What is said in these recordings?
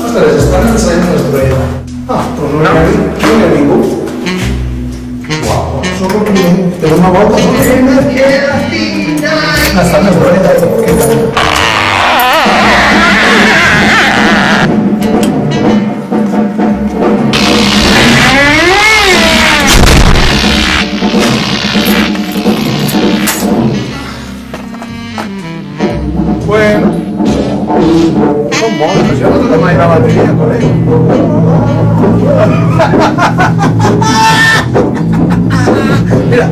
Ostres, estan ensenyant l'estrella. Ah, però no hi ha ningú. Uau, sóc el primer. De una volta. Estan l'estrella. Què tal? Bueno, són bons, això no té mai la bateria, col·lega. Mira,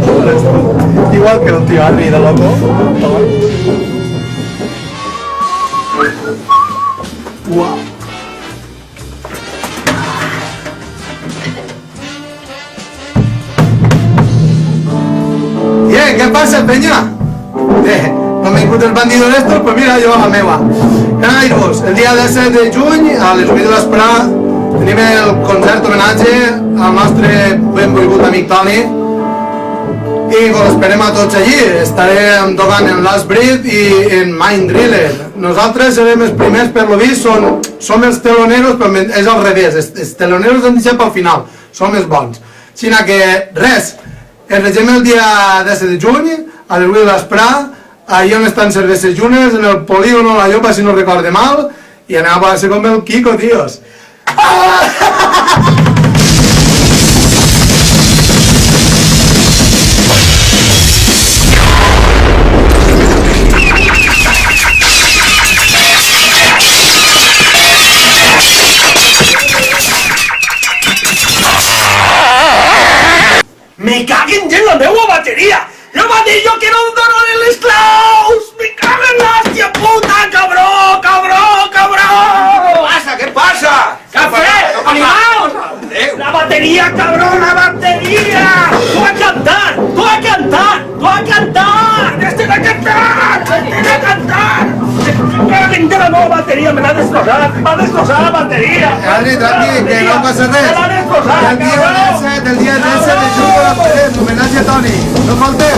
igual que el tío Harry de loco. Wow. Bien, ¿qué pasa, peña? No m'ha vingut el bandido d'estos, pues mira, jo a la meva. Canairos, el dia 17 de juny, a les 8 de l'esperar, tenim el concert homenatge al nostre ben volgut amic Toni, i l'esperem a tots allí. Estarem tocant en Last Breath i en Mind Driller. Nosaltres serem els primers, per lo vist, som els teloneros, però és al revés, els teloneros han deixat pel final, som els bons. Així que res, ens vegem el dia 17 de juny, a les 8 de l'esperar, ahí on estan cerveses junes, en el polígono La Llopa, si no recorde mal, y anem a pasar con el Kiko, tíos. Me caguen en la meua bateria! ¡No va a decir yo que no dono en les claus! ¡Me cago en l'hòstia puta, cabró, cabró, cabró! ¿Qué pasa? ¡Café! ¡Animaos! ¡La batería, cabrón, la batería! ¡Tú a cantar! ¡Tú a cantar! ¡Tú a cantar! ¡Estoy a cantar! ¡Estoy a cantar! ¡Me caguen de la nueva batería! ¡Me la ha destrozado! ¡Me ha destrozado la batería! Adri, tranqui, que no passa res. ¡Me la ha destrozado, El dia 17 de juny de l'esperem, homenatge a Toni. No falteu!